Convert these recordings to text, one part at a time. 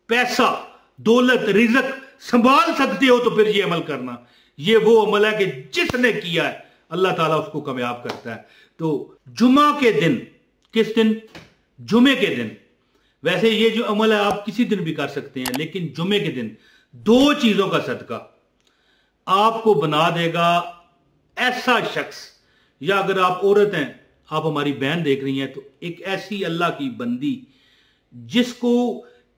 पैसा, दौलत, रिज़्क संभाल सकते हो तो फिर ये अमल करना। ये वो अमल है कि जिसने किया है अल्लाह ताला उसको कामयाब करता है। तो जुमा के दिन, किस दिन? जुमे के दिन। वैसे ये जो अमल है आप किसी दिन भी कर सकते हैं, लेकिन जुमे के दिन 2 चीजों का सदका आपको बना देगा ऐसा शख्स, या अगर आप औरत हैं, आप हमारी बहन देख रही हैं, तो एक ऐसी अल्लाह की बंदी जिसको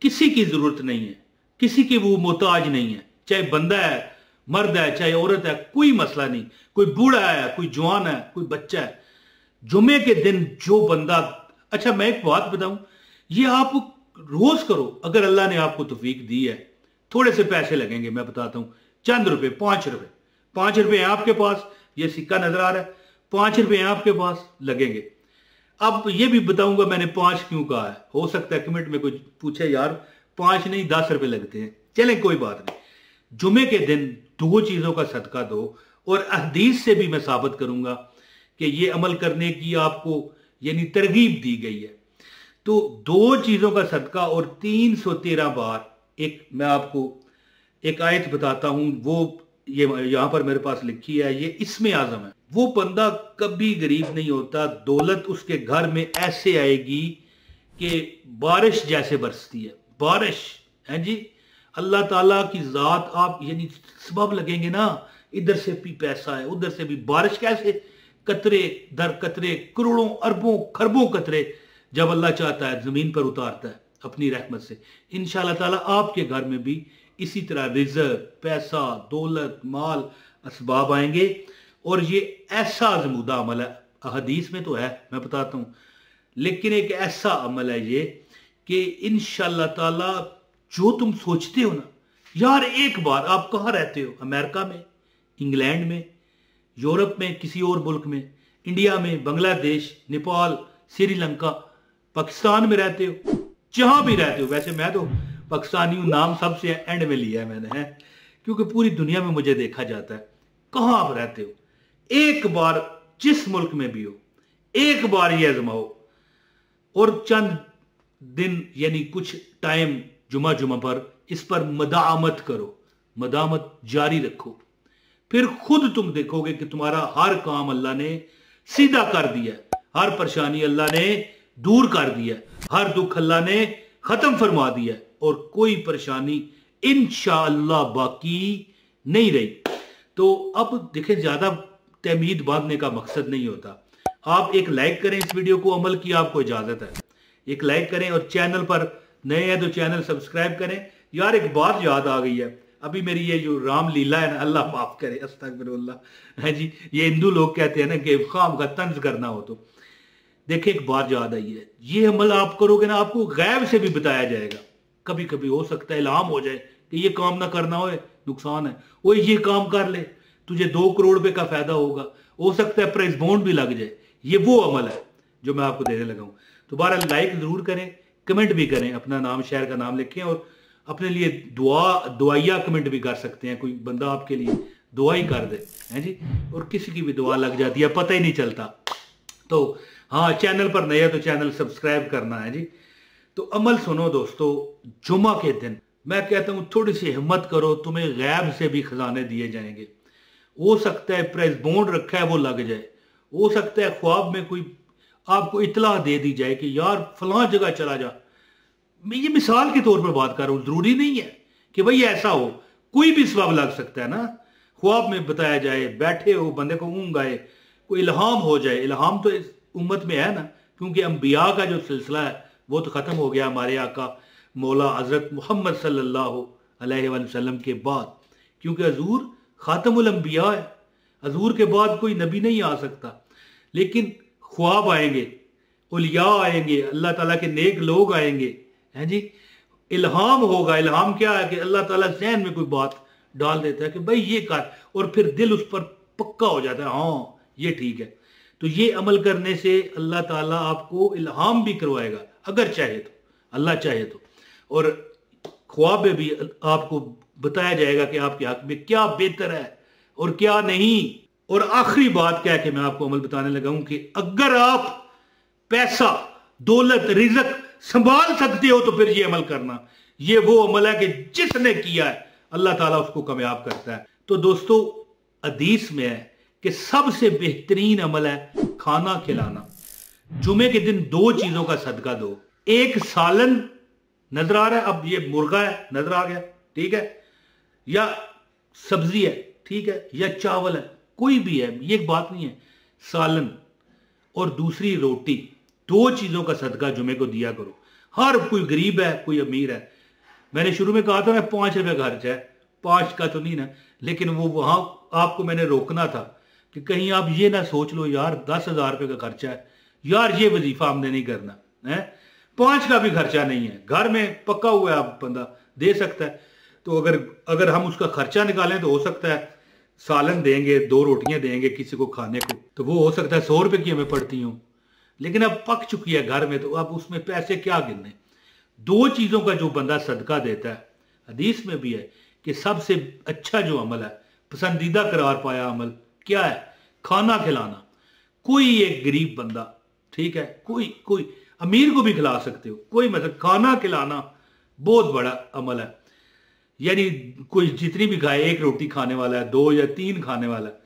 किसी की जरूरत नहीं है, किसी की वो मोहताज नहीं है, चाहे बंदा है, मर्द है, चाहे औरत है, कोई मसला नहीं, कोई बूढ़ा है, कोई जवान है, कोई बच्चा है। जुमे के दिन जो बंदा, अच्छा मैं एक बात बताऊं, ये आप रोज करो अगर अल्लाह ने आपको तौफीक दी है। थोड़े से पैसे लगेंगे, मैं बताता हूं, चंद रुपए, 5 रुपए, 5 रुपए हैं आपके पास, ये सिक्का नजर आ रहा है, 5 रुपए हैं आपके पास, लगेंगे। अब ये भी बताऊंगा मैंने 5 क्यों कहा है, हो सकता है कमेंट में कोई पूछे यार 5 नहीं 10 रुपए लगते हैं। चलें कोई बात नहीं, जुमे के दिन 2 चीजों का सदका दो, और हदीस से भी मैं साबित करूंगा कि ये अमल करने की आपको यानी तरगीब दी गई है। तो 2 चीजों का सदका और 313 बार, एक मैं आपको एक आयत बताता हूं, वो ये यहां पर मेरे पास लिखी है, ये इसमें आजम है। वो बंदा कभी गरीब नहीं होता, दौलत उसके घर में ऐसे आएगी कि बारिश जैसे बरसती है, बारिश है जी। अल्लाह ताला की जात, आप यानी सबब लगेंगे ना, इधर से भी पैसा है, उधर से भी बारिश, कैसे कतरे दर कतरे, करोड़ों अरबों खरबों कतरे जब अल्लाह चाहता है जमीन पर उतारता है अपनी रहमत से। इंशाअल्लाह ताला आपके घर में भी इसी तरह रिज़्क, पैसा, दौलत, माल, असबाब आएंगे। और ये ऐसा अज़मूदा अमल है, हदीस में तो है, मैं बताता हूँ, लेकिन एक ऐसा अमल है ये कि इंशाअल्लाह ताला जो तुम सोचते हो ना यार, एक बार आप कहाँ रहते हो, अमेरिका में, इंग्लैंड में, यूरोप में, किसी और मुल्क में, इंडिया में, बांग्लादेश, नेपाल, श्रीलंका, पाकिस्तान में रहते हो, जहां भी रहते हो, वैसे मैं तो पाकिस्तानी हूं, नाम सबसे एंड में लिया है मैंने, है क्योंकि पूरी दुनिया में मुझे देखा जाता है। कहां आप रहते हो, एक बार जिस मुल्क में भी हो, एक बार ये आजमाओ, और चंद दिन यानी कुछ टाइम जुमा पर इस पर मदामत करो, मदामत जारी रखो, फिर खुद तुम देखोगे कि तुम्हारा हर काम अल्लाह ने सीधा कर दिया, हर परेशानी अल्लाह ने दूर कर दिया, हर दुख अल्लाह ने खत्म फरमा दिया, और कोई परेशानी इंशाअल्लाह बाकी नहीं रही। तो अब देखें, ज्यादा तमीद बांधने का मकसद नहीं होता। आप एक लाइक करें इस वीडियो को, अमल की आपको इजाजत है, एक लाइक करें, और चैनल पर नए हैं तो चैनल सब्सक्राइब करें। यार एक बात याद आ गई है, अभी मेरी ये जो रामलीला है ना, अल्लाह माफ करे, अस्तगफिरुल्लाह, है जी, ये हिंदू लोग कहते हैं ना कि खाम का तंज करना हो, तो देखिए एक बात याद आई है, ये अमल आप करोगे ना, आपको गैब से भी बताया जाएगा। कभी कभी हो सकता है इल्हाम हो जाए कि ये काम ना करना हो, नुकसान है, वो ये काम कर ले, तुझे 2 करोड़ रुपए का फायदा होगा, हो सकता है प्राइस बॉन्ड भी लग जाए। ये वो अमल है जो मैं आपको देने लगा हूं। दोबारा लाइक जरूर करें, कमेंट भी करें, अपना नाम, शहर का नाम लिखें, और अपने लिए दुआया कमेंट भी कर सकते हैं, कोई बंदा आपके लिए दुआ ही कर दे, है जी, और किसी की भी दुआ लग जाती है, पता ही नहीं चलता। तो हाँ, चैनल पर नया तो चैनल सब्सक्राइब करना है जी। तो अमल सुनो दोस्तों, जुमा के दिन मैं कहता हूं थोड़ी सी हिम्मत करो, तुम्हें गैब से भी खजाने दिए जाएंगे। हो सकता है प्राइस बॉन्ड रखा है वो लग जाए, हो सकता है ख्वाब में कोई आपको इतला दे दी जाए कि यार फलां जगह चला जा। मैं ये मिसाल के तौर पर बात कर रहा हूं, जरूरी नहीं है कि भाई ऐसा हो, कोई भी सबब लग सकता है ना। ख्वाब में बताया जाए, बैठे हो, बंदे को ऊँग आए, कोई इल्हाम हो जाए। इल्हाम तो इस उम्मत में है ना, क्योंकि अंबिया का जो सिलसिला है वो तो खत्म हो गया हमारे आका मौला हजरत मोहम्मद सल्लल्लाहु अलैहि वसल्लम के बाद, क्योंकि हजूर खातमुल अंबिया है, हजूर के बाद कोई नबी नहीं आ सकता। लेकिन ख्वाब आएंगे, उलिया आएंगे, अल्लाह ताला के नेक लोग आएंगे, हैं जी, इल्हाम होगा। इल्हाम क्या है कि अल्लाह ताला ज़हन में कोई बात डाल देता है कि भाई ये कर, और फिर दिल उस पर पक्का हो जाता है, हाँ ये ठीक है। तो ये अमल करने से अल्लाह ताला आपको इल्हाम भी करवाएगा, अगर चाहे तो, अल्लाह चाहे तो, और ख्वाब में भी आपको बताया जाएगा कि आपके हक में क्या बेहतर है और क्या नहीं। और आखिरी बात क्या है कि मैं आपको अमल बताने लगा हूं कि अगर आप पैसा, दौलत, रिज़्क संभाल सकते हो तो फिर ये अमल करना। ये वो अमल है कि जिसने किया है अल्लाह ताला उसको कामयाब करता है। तो दोस्तों हदीस में है कि सबसे बेहतरीन अमल है खाना खिलाना। जुमे के दिन दो चीजों का सदका दो। एक सालन नजर आ रहा है, अब ये मुर्गा है नजर आ गया, ठीक है, या सब्जी है, ठीक है, या चावल है, कोई भी है, ये एक बात नहीं है। सालन और दूसरी रोटी, दो चीजों का सदका जुमे को दिया करो। हर कोई गरीब है, कोई अमीर है। मैंने शुरू में कहा था ना 5 रुपए खर्च है, 5 का तो नहीं ना, लेकिन वो वहां आपको मैंने रोकना था कि कहीं आप ये ना सोच लो यार 10,000 रुपए का खर्चा है, यार ये वजीफा हमने नहीं करना है। 5 का भी खर्चा नहीं है, घर में पक्का हुआ है, आप बंदा दे सकता है। तो अगर हम उसका खर्चा निकालें तो हो सकता है सालन देंगे, 2 रोटियां देंगे किसी को खाने को, तो वो हो सकता है 100 रुपए की हमें पड़ती हूँ, लेकिन अब पक चुकी है घर में, तो अब उसमें पैसे क्या गिनने। दो चीजों का जो बंदा सदका देता है, हदीस में भी है कि सबसे अच्छा जो अमल है, पसंदीदा करार पाया अमल क्या है, खाना खिलाना। कोई एक गरीब बंदा, ठीक है, कोई अमीर को भी खिला सकते हो, कोई मतलब खाना खिलाना बहुत बड़ा अमल है। यानी कोई जितनी भी खाए, 1 रोटी खाने वाला है, 2 या 3 खाने वाला है,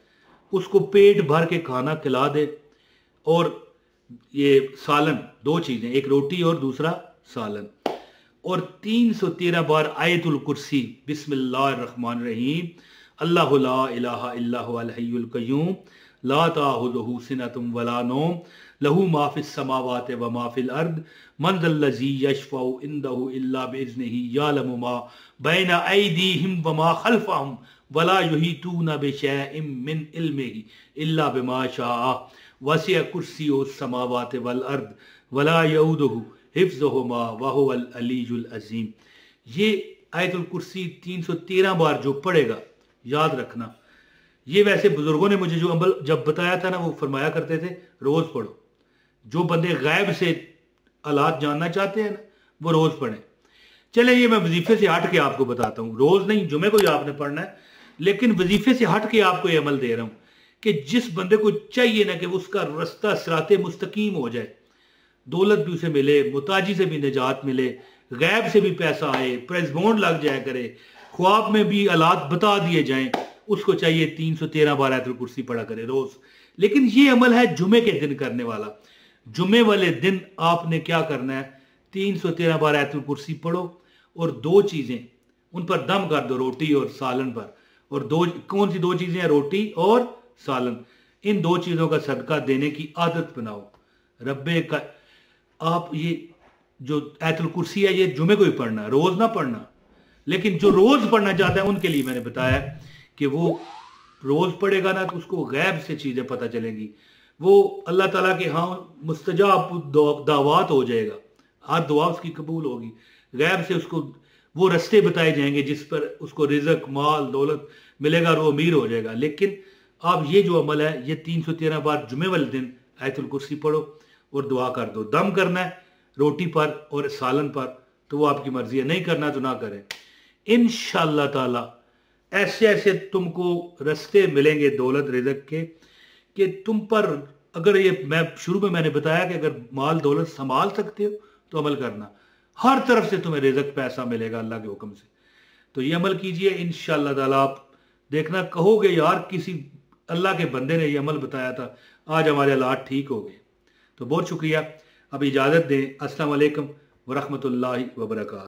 उसको पेट भर के खाना खिला दे। और ये सालन, 2 चीजें, एक रोटी और दूसरा सालन, और 313 बार आयतुल कुर्सी, बिस्मिल्लाहिर्रहमानिर्रहीम, अल्लाहु ला इलाहा इल्ला हुवल हय्युल कय्यूम ला ताखुज़ुहु सिनतुम वला नौम लहू मा फिस समावाति व मा फिल अर्द मन ज़ल्लज़ी यशफ़उ इंदहु इल्ला बिइज़्निही यअलमु मा बैना अयदीहिम व मा खल्फ़हुम वला युहीतूना बिशैइन मिन इल्मिही इल्ला बिमा शाअ वसिअ कुर्सियुस समावाति वल अर्द वला यऊदुहु हिफ्ज़ुहुमा व हुवल अलीयुल अज़ीम। ये आयतुल कुर्सी 313 बार जो पढ़ेगा, याद रखना। ये वैसे बुजुर्गों ने मुझे जो अमल जब बताया था ना, वो फरमाया करते थे रोज पढ़ो। जो बंदे गैब से हालात जानना चाहते हैं ना, वो रोज पढ़ें। चले ये मैं वजीफे से हट के आपको बताता हूँ, रोज नहीं, जुमे को ही आपने पढ़ना है, लेकिन वजीफे से हट के आपको ये अमल दे रहा हूँ कि जिस बंदे को चाहिए ना कि उसका रास्ता सिराते मुस्तकीम हो जाए, दौलत भी उसे मिले, मुताजी से भी निजात मिले, गैब से भी पैसा आए, प्राइज बॉन्ड लग जाया करे, ख्वाब में भी हालात बता दिए जाएं, उसको चाहिए 313 बार आयतुल कुर्सी पढ़ा करे रोज। लेकिन ये अमल है जुमे के दिन करने वाला। जुमे वाले दिन आपने क्या करना है, 313 बार आयतुल कुर्सी पढ़ो और 2 चीजें उन पर दम कर दो, रोटी और सालन पर। और कौन सी 2 चीजें हैं, रोटी और सालन। इन 2 चीजों का सदका देने की आदत बनाओ। रब्बे का आप ये जो आयतुल कुर्सी है ये जुमे को ही पढ़ना, रोज ना पढ़ना। लेकिन जो रोज पढ़ना चाहता है उनके लिए मैंने बताया कि वो रोज पढ़ेगा ना तो उसको गैब से चीजें पता चलेंगी, वो अल्लाह ताला के हाँ मुस्तजाब दावत हो जाएगा, हर दुआ उसकी कबूल होगी। गैब से उसको वो रास्ते बताए जाएंगे जिस पर उसको रिजक, माल, दौलत मिलेगा और वो अमीर हो जाएगा। लेकिन आप ये जो अमल है ये 313 बार जुमे वाले दिन आयतुल कुर्सी पढ़ो और दुआ कर दो। दम करना है रोटी पर और सालन पर, तो वो आपकी मर्जी है, नहीं करना तो ना करें। इंशाअल्लाह ताला ऐसे ऐसे तुमको रास्ते मिलेंगे दौलत रिज़्क़ के कि तुम पर, अगर ये मैं शुरू में मैंने बताया कि अगर माल दौलत संभाल सकते हो तो अमल करना, हर तरफ से तुम्हें रिज़्क़ पैसा मिलेगा अल्लाह के हुक्म से। तो ये अमल कीजिए, इंशाअल्लाह ताला आप देखना, कहोगे यार किसी अल्लाह के बंदे ने ये अमल बताया था, आज हमारे हालात ठीक हो गए। तो बहुत शुक्रिया, अब इजाज़त दें। अस्सलाम वालेकुम व रहमतुल्लाहि व बरकातहू।